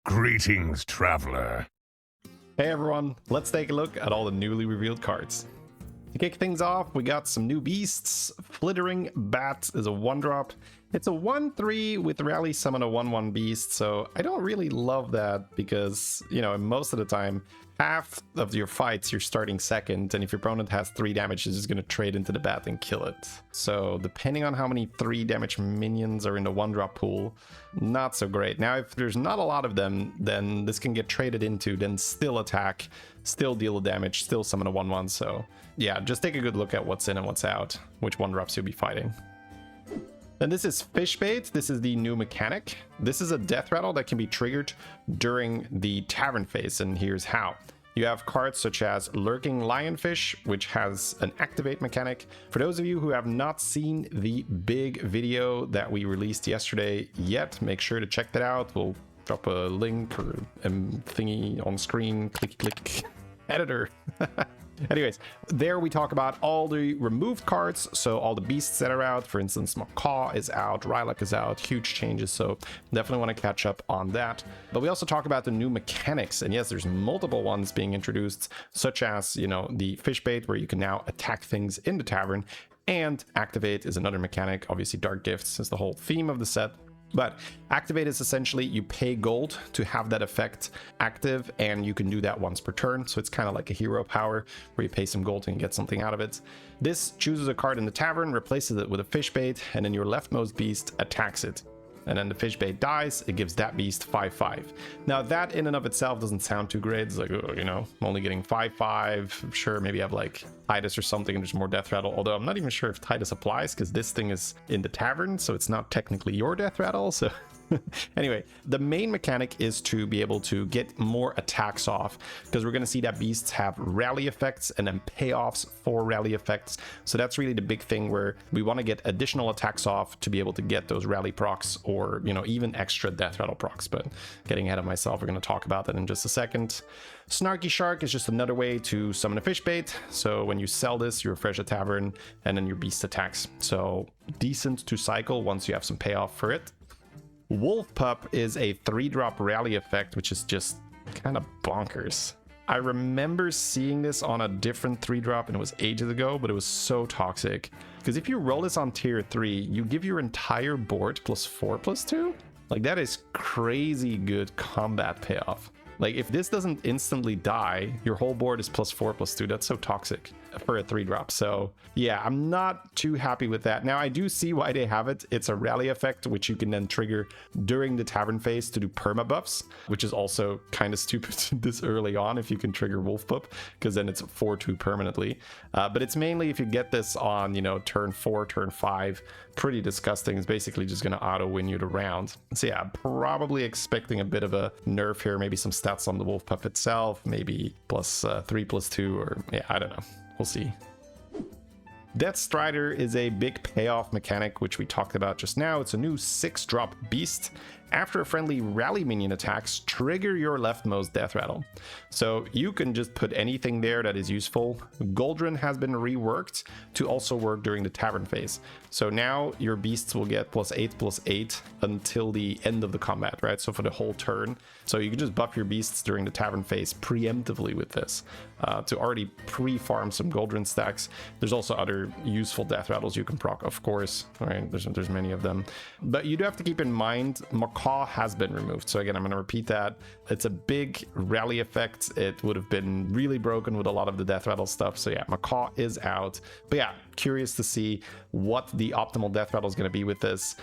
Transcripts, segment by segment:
Greetings, traveler. Hey everyone, let's take a look at all the newly revealed cards. To kick things off, we got some new beasts. Flittering Bat is a 1-drop. It's a 1/3 with Rally Summon a 1/1 beast, so I don't really love that because, you know, most of the time, half of your fights you're starting second, and if your opponent has 3 damage, you're just going to trade into the bat and kill it. So depending on how many 3 damage minions are in the 1-drop pool, not so great. Now, if there's not a lot of them, then this can get traded into, then still attack, still deal damage, still summon a 1/1. So yeah, just take a good look at what's in and what's out, which 1-drops you'll be fighting. Then this is Fishbait. This is the new mechanic. This is a death rattle that can be triggered during the tavern phase, and here's how. You have cards such as Lurking Lionfish, which has an activate mechanic. For those of you who have not seen the big video that we released yesterday yet, make sure to check that out. We'll drop a link or a thingy on screen. Click editor. Anyways, there we talk about all the removed cards, so all the beasts that are out. For instance, Macaw is out, Rylak is out, huge changes, so definitely want to catch up on that. But we also talk about the new mechanics, and yes, there's multiple ones being introduced, such as, you know, the fish bait, where you can now attack things in the tavern, and activate is another mechanic. Obviously, Dark Gifts is the whole theme of the set. But activate is essentially you pay gold to have that effect active, and you can do that once per turn. So it's kind of like a hero power where you pay some gold and get something out of it. This chooses a card in the tavern, replaces it with a fish bait, and then your leftmost beast attacks it. And then the fish bait dies, it gives that beast 5/5. Now that in and of itself doesn't sound too great. It's like, oh, you know, I'm only getting 5/5. Sure, maybe I have like Titus or something and there's more death rattle. Although I'm not even sure if Titus applies because this thing is in the tavern, so it's not technically your death rattle. So anyway, the main mechanic is to be able to get more attacks off, because we're going to see that beasts have rally effects and then payoffs for rally effects. So that's really the big thing, where we want to get additional attacks off to be able to get those rally procs, or, you know, even extra death rattle procs. But getting ahead of myself, we're going to talk about that in just a second. Snarky Shark is just another way to summon a fish bait. So when you sell this, you refresh a tavern and then your beast attacks. So decent to cycle once you have some payoff for it. Wolf Pup is a 3-drop rally effect, which is just kind of bonkers. I remember seeing this on a different 3-drop, and it was ages ago, but it was so toxic. Because if you roll this on tier 3, you give your entire board +4/+2? Like, that is crazy good combat payoff. Like, if this doesn't instantly die, your whole board is +4/+2. That's so toxic for a 3-drop. So yeah, I'm not too happy with that. Now, I do see why they have it. It's a rally effect, which you can then trigger during the tavern phase to do perma buffs, which is also kind of stupid this early on if you can trigger Wolf Pup, because then it's 4/2 permanently. But it's mainly if you get this on, you know, turn 4, turn 5, pretty disgusting. It's basically just going to auto win you the round. So yeah, probably expecting a bit of a nerf here, maybe some stats on the Wolf Pup itself, maybe +3/+2, or yeah, I don't know. We'll see. Death Strider is a big payoff mechanic, which we talked about just now. It's a new 6-drop beast. After a friendly rally minion attacks, trigger your leftmost death rattle. So you can just put anything there that is useful. Goldrun has been reworked to also work during the tavern phase. So now your beasts will get +8/+8 until the end of the combat, right? So for the whole turn. So you can just buff your beasts during the tavern phase preemptively with this to already pre-farm some Goldrun stacks. There's also other useful death rattles you can proc, of course. All right, there's many of them. But you do have to keep in mind, Macaw has been removed. So again, I'm going to repeat that. It's a big rally effect. It would have been really broken with a lot of the death rattle stuff. So yeah, Macaw is out. But yeah, curious to see what the optimal death rattle is going to be with this.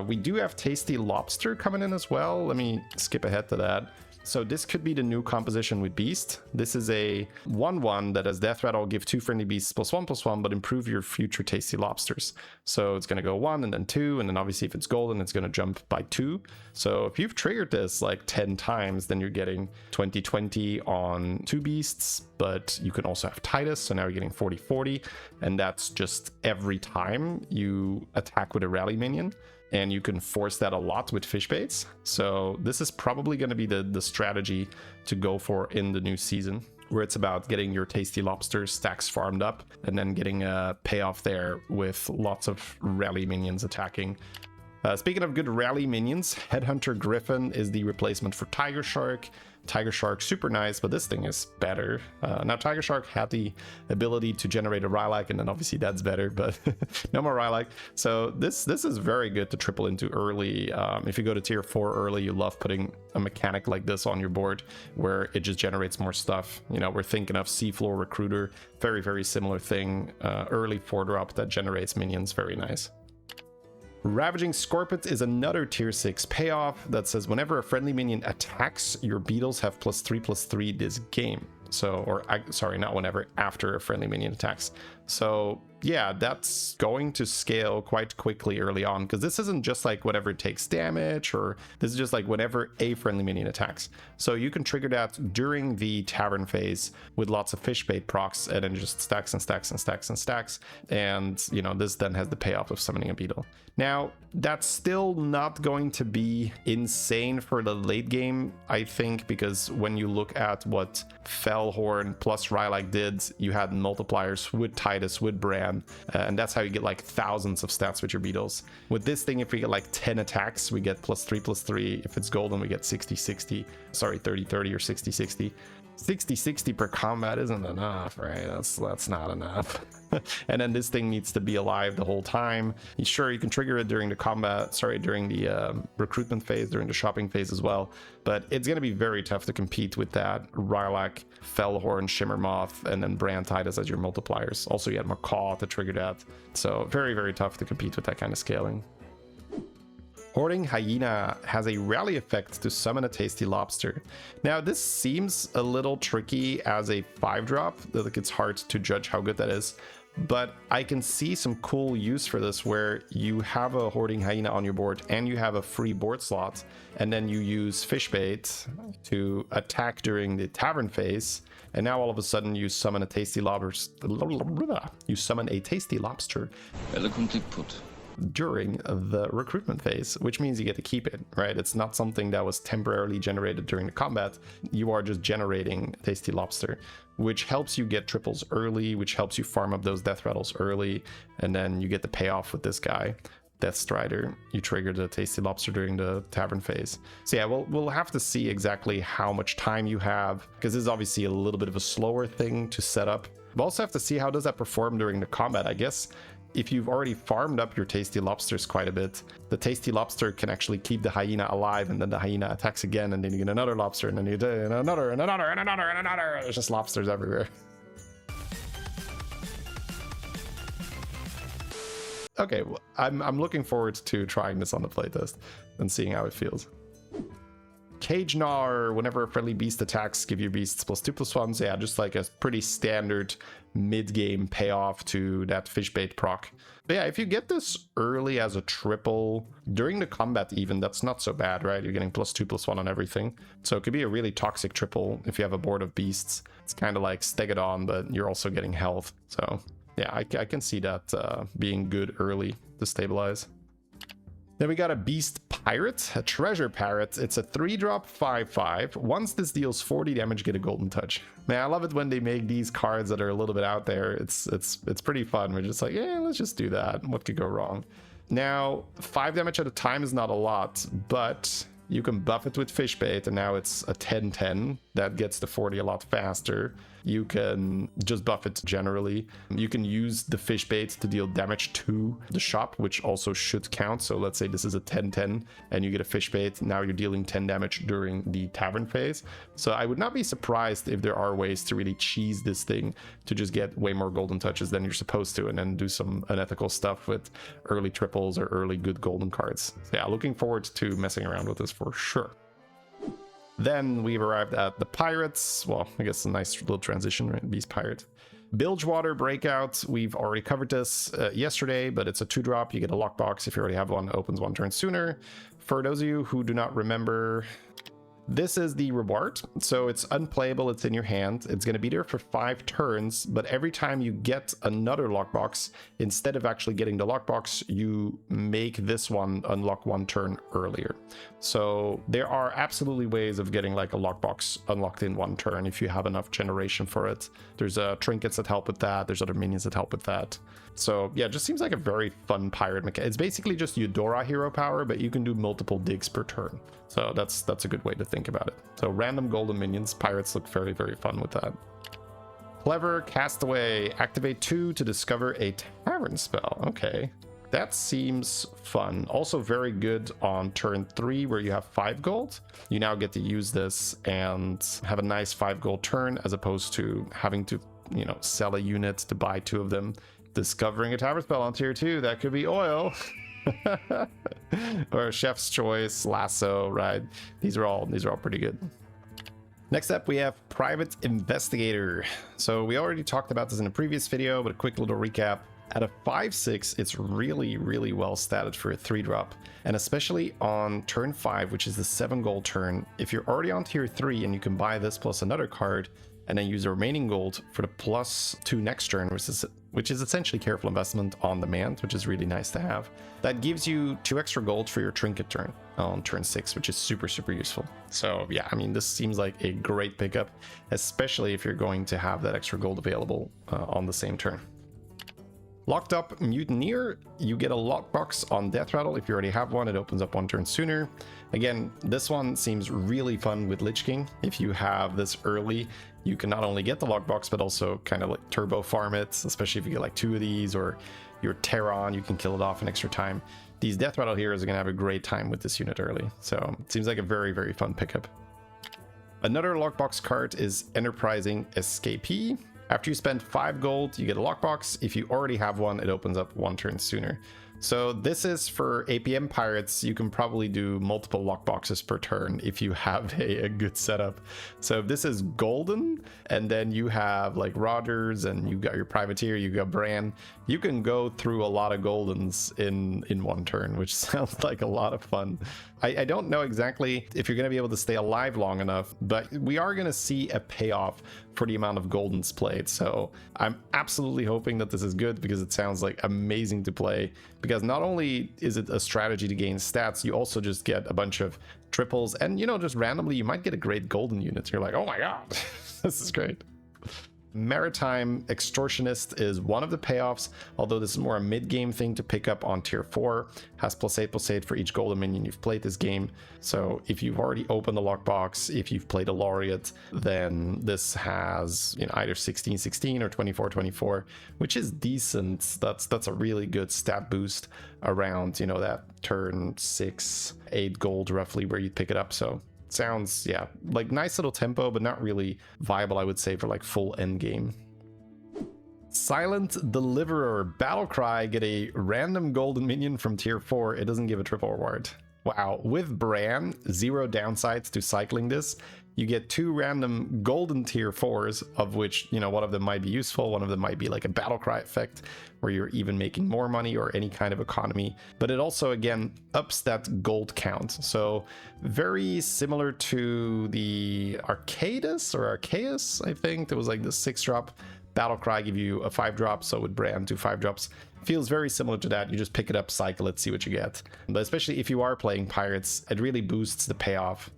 We do have Tasty Lobster coming in as well. Let me skip ahead to that. So this could be the new composition with Beast. This is a 1/1 that has Death Rattle, give 2 friendly beasts +1/+1, but improve your future Tasty Lobsters. So it's going to go 1 and then 2, and then obviously if it's golden, it's going to jump by 2. So if you've triggered this like 10 times, then you're getting 20/20 on 2 beasts, but you can also have Titus, so now you're getting 40/40, and that's just every time you attack with a rally minion. And you can force that a lot with fish baits. So this is probably going to be the strategy to go for in the new season, where it's about getting your Tasty Lobster stacks farmed up and then getting a payoff there with lots of rally minions attacking. Speaking of good rally minions, Headhunter Griffin is the replacement for Tiger Shark. Tiger Shark, super nice, but this thing is better. Now, Tiger Shark had the ability to generate a Rylak, and then obviously that's better, but no more Rylak. So this is very good to triple into early. If you go to tier 4 early, you love putting a mechanic like this on your board where it just generates more stuff. You know, we're thinking of Seafloor Recruiter, very, very similar thing. Early 4-drop that generates minions, very nice. Ravaging Scorpion is another tier 6 payoff that says whenever a friendly minion attacks, your beetles have +3/+3 this game. So, or sorry, not whenever, after a friendly minion attacks. So yeah, that's going to scale quite quickly early on, because this isn't just like whenever it takes damage, or this is just like whenever a friendly minion attacks. So you can trigger that during the tavern phase with lots of fish bait procs, and then just stacks and stacks and stacks and stacks. And you know, this then has the payoff of summoning a beetle. Now, that's still not going to be insane for the late game, I think, because when you look at what Fellhorn plus Rylak did, you had multipliers with Titus, with Bran, and that's how you get like thousands of stats with your beetles. With this thing, if we get like 10 attacks, we get +3/+3. If it's golden, we get 60/60. Sorry, 30/30 or 60/60. 60/60 per combat isn't enough, right? That's not enough. And then this thing needs to be alive the whole time. Sure, you can trigger it during the during the recruitment phase, during the shopping phase as well, but it's going to be very tough to compete with that Rylak, Fellhorn, Shimmermoth, and then Bran Titus as your multipliers. Also, you had Macaw to trigger that, so very, very tough to compete with that kind of scaling. Hoarding Hyena has a rally effect to summon a tasty lobster. Now, this seems a little tricky as a 5-drop. Like, it's hard to judge how good that is, but I can see some cool use for this where you have a Hoarding Hyena on your board and you have a free board slot, and then you use fish bait to attack during the tavern phase, and now all of a sudden you summon a tasty lobster. You summon a tasty lobster. Eloquently put. During the recruitment phase, which means you get to keep it, right? It's not something that was temporarily generated during the combat. You are just generating tasty lobster, which helps you get triples early, which helps you farm up those death rattles early, and then you get the payoff with this guy, Death Strider. You trigger the tasty lobster during the tavern phase. So yeah, we'll have to see exactly how much time you have, because this is obviously a little bit of a slower thing to set up. We'll also have to see how does that perform during the combat. I guess if you've already farmed up your tasty lobsters quite a bit, the tasty lobster can actually keep the hyena alive, and then the hyena attacks again, and then you get another lobster, and then you do another and another and another and another. There's just lobsters everywhere. Okay, well, I'm looking forward to trying this on the playtest and seeing how it feels. Cage Gnawer, whenever a friendly beast attacks, give your beasts +2/+1. So yeah, just like a pretty standard mid-game payoff to that fish bait proc. But yeah, if you get this early as a triple during the combat even, that's not so bad, right? You're getting +2/+1 on everything. So it could be a really toxic triple if you have a board of beasts. It's kind of like Stegodon, but you're also getting health. So yeah, I can see that being good early to stabilize. Then we got a Beast Pirate, a Treasure Parrot. It's a 3-drop 5/5. Once this deals 40 damage, get a Golden Touch. Man, I love it when they make these cards that are a little bit out there. It's pretty fun. We're just like, yeah, let's just do that. What could go wrong? Now, 5 damage at a time is not a lot, but you can buff it with fish bait, and now it's a 10/10 that gets to 40 a lot faster. You can just buff it generally. You can use the fish bait to deal damage to the shop, which also should count. So let's say this is a 10/10 and you get a fish bait. Now you're dealing 10 damage during the tavern phase. So I would not be surprised if there are ways to really cheese this thing to just get way more golden touches than you're supposed to, and then do some unethical stuff with early triples or early good golden cards. So yeah, looking forward to messing around with this for sure. Then we've arrived at the pirates. Well, I guess a nice little transition, right? Beast Pirate. Bilgewater Breakout. We've already covered this yesterday, but it's a 2-drop. You get a lockbox if you already have one. Opens 1 turn sooner. For those of you who do not remember, This is the reward. So it's unplayable, it's in your hand. It's going to be there for 5 turns, but every time you get another lockbox, instead of actually getting the lockbox, you make this one unlock 1 turn earlier. So there are absolutely ways of getting like a lockbox unlocked in 1 turn if you have enough generation for it. There's trinkets that help with that. There's other minions that help with that. So yeah, it just seems like a very fun pirate mechanic. It's basically just Eudora hero power, but you can do multiple digs per turn. So that's a good way to think about it. So random golden minions, pirates look very, very fun with that. Clever Castaway, activate 2 to discover a tavern spell. Okay, that seems fun. Also very good on turn 3 where you have 5 gold. You now get to use this and have a nice 5 gold turn as opposed to having to, you know, sell a unit to buy 2 of them. Discovering a tavern spell on tier 2, that could be oil. Or Chef's Choice, Lasso, right? These are all pretty good. Next up, we have Private Investigator. So we already talked about this in a previous video, but a quick little recap. At a 5/6, it's really, really well statted for a 3-drop. And especially on turn 5, which is the 7 gold turn, if you're already on tier 3 and you can buy this plus another card, and then use the remaining gold for the +2 next turn, which is essentially careful investment on demand, which is really nice to have. That gives you 2 extra gold for your trinket turn on turn 6, which is super, super useful. So yeah, I mean, this seems like a great pickup, especially if you're going to have that extra gold available on the same turn. Locked Up Mutineer, you get a lockbox on Death Rattle. If you already have one, it opens up 1 turn sooner. Again, this one seems really fun with Lich King. If you have this early, you can not only get the lockbox, but also kind of like turbo farm it, especially if you get like 2 of these, or your Terran, you can kill it off in extra time. These Death Rattle heroes are going to have a great time with this unit early. So it seems like a very, very fun pickup. Another lockbox card is Enterprising Escapee. After you spend 5 gold, you get a lockbox. If you already have one, it opens up 1 turn sooner. So this is for APM pirates. You can probably do multiple lockboxes per turn if you have a good setup. So if this is golden, and then you have like Rogers, and you got your privateer, you got Bran, you can go through a lot of goldens in 1 turn, which sounds like a lot of fun. I don't know exactly if you're going to be able to stay alive long enough, but we are going to see a payoff for the amount of goldens played. So I'm absolutely hoping that this is good, because it sounds like amazing to play. Because not only is it a strategy to gain stats, you also just get a bunch of triples, and you know, just randomly you might get a great golden unit. You're like, oh my god, this is great. Maritime Extortionist is one of the payoffs, although this is more a mid-game thing to pick up on tier 4. Has +8/+8 for each golden minion you've played this game. So if you've already opened the lockbox, if you've played a Laureate, then this has, you know, either 16/16 or 24/24, which is decent. That's a really good stat boost around, you know, that turn 6, 8 gold roughly where you'd pick it up. So sounds, yeah, like nice little tempo, but not really viable, I would say, for like full end game. Silent Deliverer Battlecry, get a random golden minion from tier 4. It doesn't give a triple reward. Wow, with Bran, 0 downsides to cycling this. You get 2 random golden tier 4s, of which, you know, one of them might be useful, one of them might be like a Battlecry effect, where you're even making more money or any kind of economy. But it also, again, ups that gold count. So very similar to the Arceus, I think. There was like the 6-drop. Battlecry give you a 5-drop, so with Bran, 2 5-drops. Feels very similar to that. You just pick it up, cycle it, see what you get. But especially if you are playing pirates, it really boosts the payoff.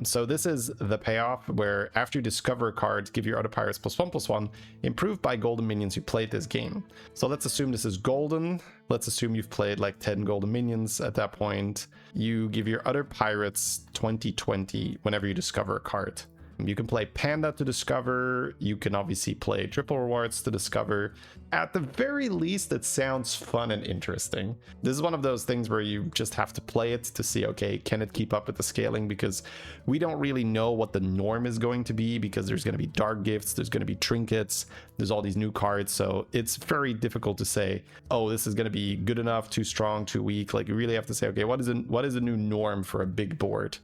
So this is the payoff, where after you discover a card, give your other pirates +1/+1, improved by golden minions who played this game. So let's assume this is golden. Let's assume you've played like 10 golden minions at that point. You give your other pirates 20/20 whenever you discover a card. You can play Panda to discover. You can obviously play triple rewards to discover. At the very least, it sounds fun and interesting. This is one of those things where you just have to play it to see, okay, can it keep up with the scaling? Because we don't really know what the norm is going to be, because there's going to be dark gifts, there's going to be trinkets, there's all these new cards. So it's very difficult to say, oh, this is going to be good enough, too strong, too weak. Like, you really have to say, okay, what is a new norm for a big board?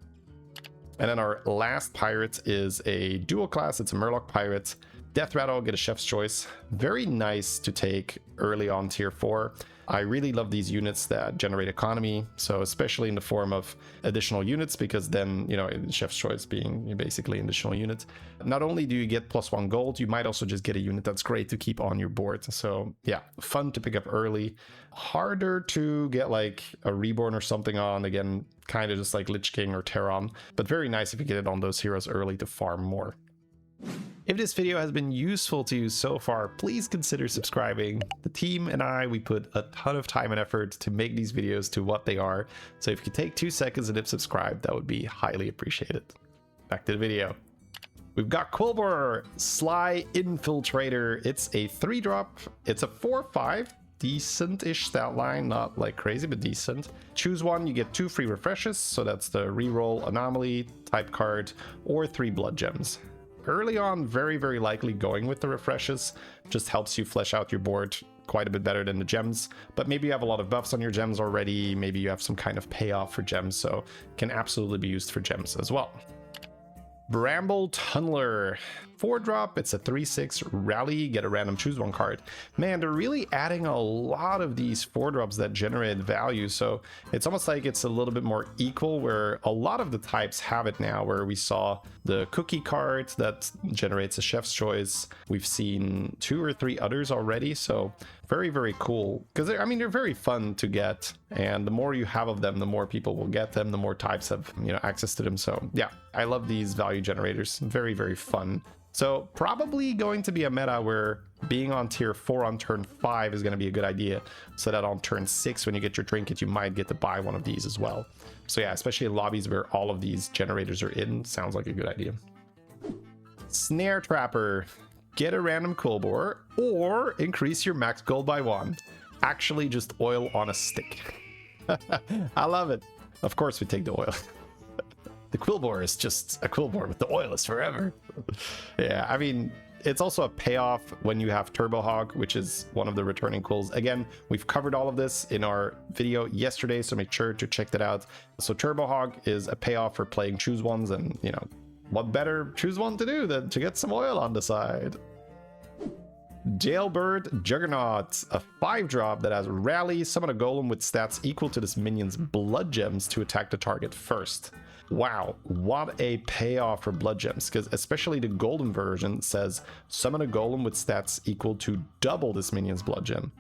And then our last pirate is a dual class. It's a Murloc pirate. Death Rattle, get a Chef's Choice. Very nice to take early on tier 4. I really love these units that generate economy, so especially in the form of additional units, because then, you know, Chef's Choice being basically an additional unit. Not only do you get +1 gold, you might also just get a unit that's great to keep on your board. So yeah, fun to pick up early. Harder to get like a Reborn or something on, again, kind of just like Lich King or Terran, but very nice if you get it on those heroes early to farm more. If this video has been useful to you so far, please consider subscribing. The team and I, we put a ton of time and effort to make these videos to what they are. So if you could take 2 seconds and hit subscribe, that would be highly appreciated. Back to the video. We've got Quilboar, Sly Infiltrator. It's a 3-drop. It's a 4/5. Decent-ish stat line, not like crazy, but decent. Choose one, you get 2 free refreshes. So that's the reroll anomaly type card or 3 blood gems. Early on, very, very likely going with the refreshes. Just helps you flesh out your board quite a bit better than the gems. But maybe you have a lot of buffs on your gems already. Maybe you have some kind of payoff for gems, so can absolutely be used for gems as well. Bramble Tunneler, 4-drop. It's a 3/6 rally, get a random choose one card. Man, they're really adding a lot of these 4-drops that generate value, so it's almost like it's a little bit more equal, where a lot of the types have it now, where we saw the cookie card that generates a Chef's Choice. We've seen 2 or 3 others already, so very, very cool, because I mean, they're very fun to get, and the more you have of them, the more people will get them, the more types have, you know, access to them. So yeah, I love these value generators. Very, very fun. So probably going to be a meta where being on tier 4 on turn 5 is going to be a good idea, so that on turn 6 when you get your trinket, you might get to buy one of these as well. So yeah, especially in lobbies where all of these generators are in, sounds like a good idea. Snare Trapper. Get a random Quilboar or increase your max gold by 1. Actually just oil on a stick. I love it. Of course we take the oil. The Quilboar is just a Quilboar, but the oil is forever. Yeah, I mean, it's also a payoff when you have Turbo Hog, which is one of the returning quills. Again, we've covered all of this in our video yesterday, so make sure to check that out. So Turbo Hog is a payoff for playing choose ones, and you know, what better choose one to do than to get some oil on the side. Jailbird Juggernaut, a 5-drop that has rally, summon a golem with stats equal to this minion's blood gems to attack the target first. Wow, what a payoff for blood gems, because especially the golden version says summon a golem with stats equal to double this minion's blood gem.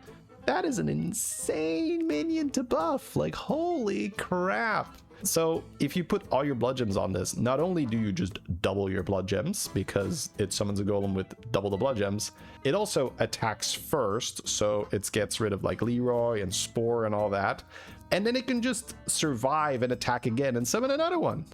That is an insane minion to buff, like holy crap. So if you put all your blood gems on this, not only do you just double your blood gems because it summons a golem with double the blood gems, it also attacks first, so it gets rid of like Leroy and Spore and all that, and then it can just survive and attack again and summon another one.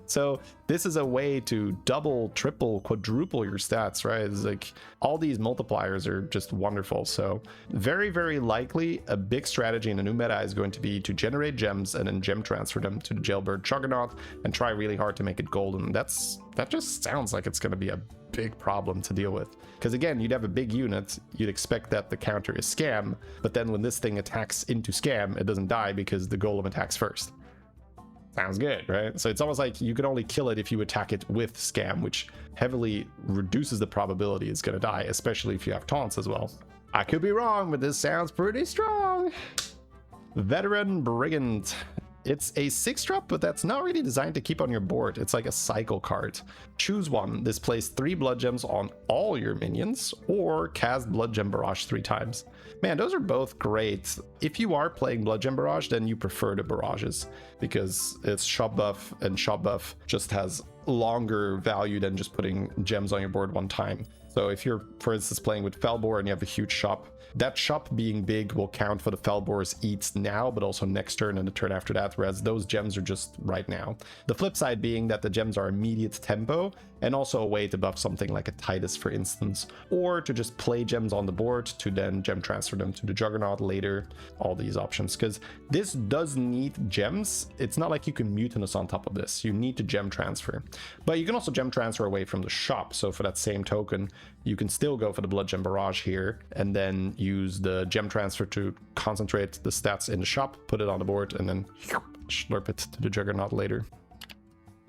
So this is a way to double, triple, quadruple your stats, right? It's like all these multipliers are just wonderful. So very, very likely a big strategy in the new meta is going to be to generate gems and then gem transfer them to the Jailbird Juggernaut and try really hard to make it golden. That just sounds like it's going to be a big problem to deal with. Because again, you'd have a big unit, you'd expect that the counter is Scam, but then when this thing attacks into Scam, it doesn't die because the golem attacks first. Sounds good, right? So it's almost like you can only kill it if you attack it with Scam, which heavily reduces the probability it's going to die, especially if you have taunts as well. I could be wrong, but this sounds pretty strong. Veteran Brigand. It's a 6-drop, but that's not really designed to keep on your board. It's like a cycle card. Choose one. This plays 3 blood gems on all your minions, or cast Blood Gem Barrage 3 times. Man, those are both great. If you are playing Blood Gem Barrage, then you prefer the barrages, because it's shop buff, and shop buff just has longer value than just putting gems on your board one time. So if you're, for instance, playing with Felboar and you have a huge shop, that shop being big will count for the Felboar's eats now, but also next turn and the turn after that, whereas those gems are just right now. The flip side being that the gems are immediate tempo, and also a way to buff something like a Titus, for instance, or to just play gems on the board to then gem transfer them to the Juggernaut later. All these options, because this does need gems. It's not like you can Mutinous on top of this. You need to gem transfer, but you can also gem transfer away from the shop. So for that same token, you can still go for the Blood Gem Barrage here, and then use the gem transfer to concentrate the stats in the shop, put it on the board, and then slurp it to the Juggernaut later.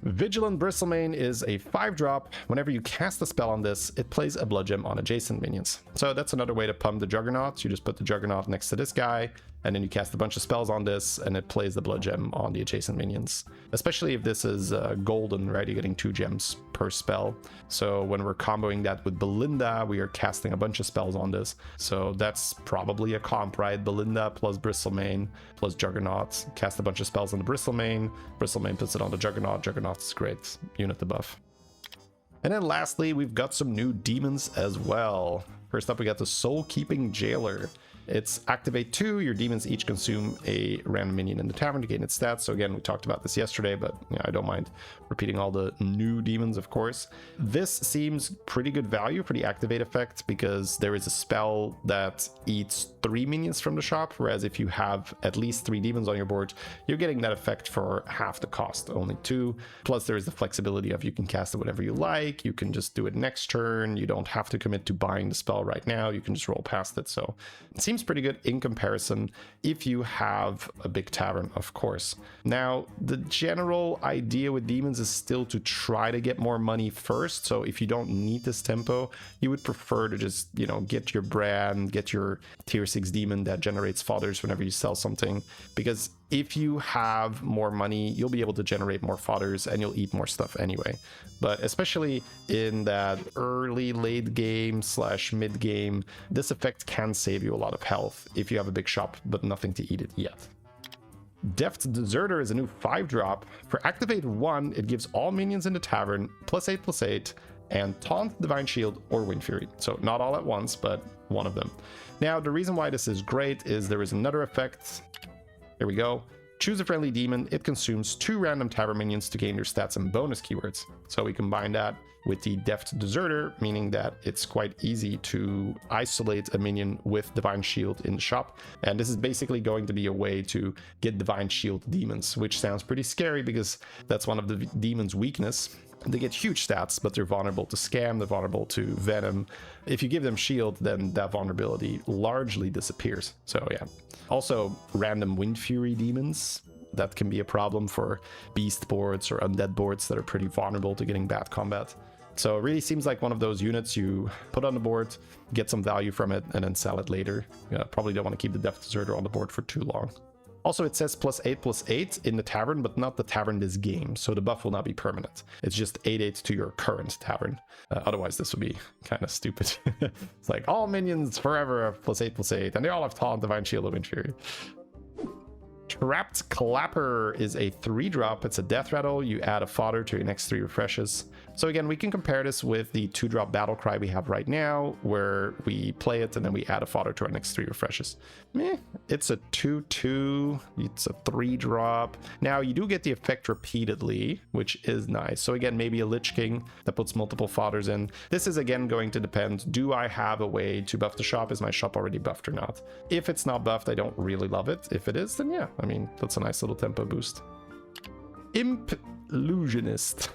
Vigilant Bristlemane is a 5-drop. Whenever you cast a spell on this, it plays a blood gem on adjacent minions. So that's another way to pump the Juggernaut. You just put the Juggernaut next to this guy, and then you cast a bunch of spells on this, and it plays the blood gem on the adjacent minions. Especially if this is golden, right? You're getting 2 gems per spell. So when we're comboing that with Belinda, we are casting a bunch of spells on this. So that's probably a comp, right? Belinda plus Bristlemane plus Juggernaut. Cast a bunch of spells on the Bristlemane. Bristlemane puts it on the Juggernaut. Juggernaut is great unit to buff. And then lastly, we've got some new demons as well. First up, we got the Soul Keeping Jailer. It's activate 2. Your demons each consume a random minion in the tavern to gain its stats. So again, we talked about this yesterday, but yeah, I don't mind repeating all the new demons, of course. This seems pretty good value for the activate effect because there is a spell that eats 3 minions from the shop, whereas if you have at least 3 demons on your board, you're getting that effect for half the cost, only 2. Plus there is the flexibility of you can cast it whenever you like, you can just do it next turn, you don't have to commit to buying the spell right now, you can just roll past it. So it seems pretty good in comparison if you have a big tavern, of course. Now, the general idea with demons is still to try to get more money first. So if you don't need this tempo, you would prefer to just, you know, get your brand, get your tier 6 demon that generates fodders whenever you sell something, because if you have more money, you'll be able to generate more fodders and you'll eat more stuff anyway. But especially in that early late game / mid game, this effect can save you a lot of health if you have a big shop but nothing to eat it yet. Deft Deserter is a new 5-drop. For activate 1, it gives all minions in the tavern +8/+8 and taunt, Divine Shield, or Wind Fury. So not all at once, but one of them. Now, the reason why this is great is there is another effect. Here we go. Choose a friendly demon. It consumes 2 random tavern minions to gain your stats and bonus keywords. So we combine that with the Deft Deserter, meaning that it's quite easy to isolate a minion with Divine Shield in the shop. And this is basically going to be a way to get Divine Shield demons, which sounds pretty scary because that's one of the demons' weakness. They get huge stats, but they're vulnerable to scam, they're vulnerable to venom. If you give them shield, then that vulnerability largely disappears. So yeah. Also, random Wind Fury demons. That can be a problem for beast boards or undead boards that are pretty vulnerable to getting bad combat. So it really seems like one of those units you put on the board, get some value from it, and then sell it later. Probably don't want to keep the Deft Deserter on the board for too long. Also, it says +8/+8 in the tavern, but not the tavern this game, so the buff will not be permanent. It's just 8/8 to your current tavern. Otherwise, this would be kind of stupid. It's like, all minions forever have +8/+8, and they all have Taunt, Divine Shield, and Wind Fury. Trapped Clapper is a 3-drop. It's a death rattle. You add a fodder to your next 3 refreshes. So again, we can compare this with the 2-drop Battle Cry we have right now, where we play it and then we add a fodder to our next 3 refreshes. It's a 2/2. It's a 3-drop. Now, you do get the effect repeatedly, which is nice. So again, maybe a Lich King that puts multiple fodders in. This is again going to depend. Do I have a way to buff the shop? Is my shop already buffed or not? If it's not buffed, I don't really love it. If it is, then yeah, I mean, that's a nice little tempo boost. Illusionist.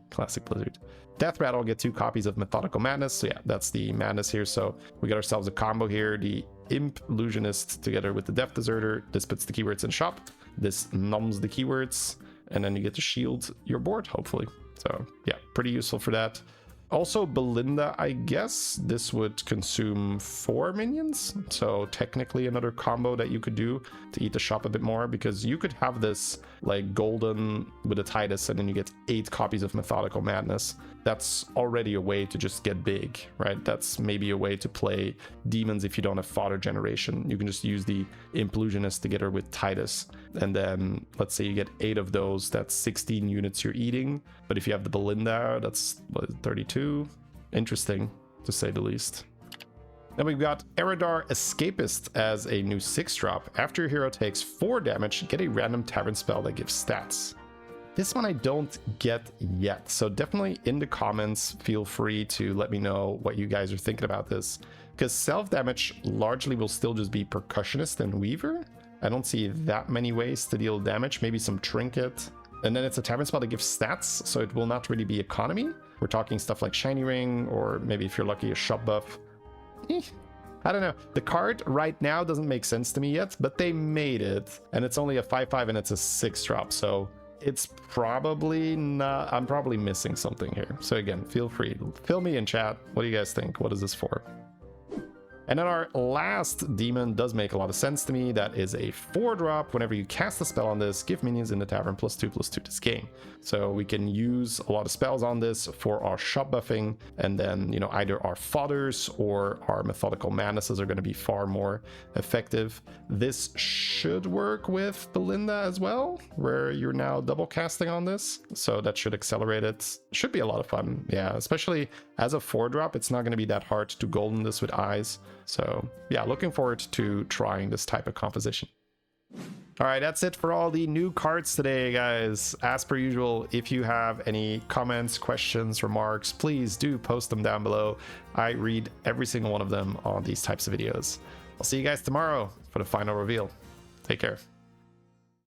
Classic Blizzard. Death Rattle, get 2 copies of Methodical Madness. So yeah, that's the madness here. So we got ourselves a combo here. The Imp Illusionist together with the Deft Deserter. This puts the keywords in shop. This numbs the keywords. And then you get to shield your board, hopefully. So yeah, pretty useful for that. Also, Belinda, I guess this would consume 4 minions. So technically another combo that you could do to eat the shop a bit more, because you could have this like golden with a Titus and then you get 8 copies of Methodical Madness. That's already a way to just get big, right? That's maybe a way to play demons if you don't have fodder generation. You can just use the Implusionist together with Titus. And then let's say you get 8 of those, that's 16 units you're eating. But if you have the Belinda, that's what, 32? Interesting, to say the least. Then we've got Eridar Escapist as a new 6-drop. After your hero takes 4 damage, get a random tavern spell that gives stats. This one I don't get yet, so definitely in the comments, feel free to let me know what you guys are thinking about this, because self-damage largely will still just be Percussionist and Weaver. I don't see that many ways to deal damage, maybe some Trinket. And then it's a tavern spell that gives stats, so it will not really be economy. We're talking stuff like Shiny Ring, or maybe if you're lucky, a shop buff. I don't know. The card right now doesn't make sense to me yet, but they made it. And it's only a 5/5 and it's a 6-drop, so it's probably not. I'm probably missing something here. So again, feel free, fill me in chat. What do you guys think? What is this for? And then our last demon does make a lot of sense to me. That is a 4-drop. Whenever you cast a spell on this, give minions in the tavern +2/+2 this game. So we can use a lot of spells on this for our shop buffing, and then, you know, either our fodders or our methodical madnesses are going to be far more effective. This should work with Belinda as well, where you're now double casting on this. So that should accelerate it. Should be a lot of fun. Yeah, especially as a 4-drop, it's not going to be that hard to golden this with eyes. So yeah, looking forward to trying this type of composition. All right, that's it for all the new cards today, guys. As per usual, if you have any comments, questions, remarks, please do post them down below. I read every single one of them on these types of videos. I'll see you guys tomorrow for the final reveal. Take care.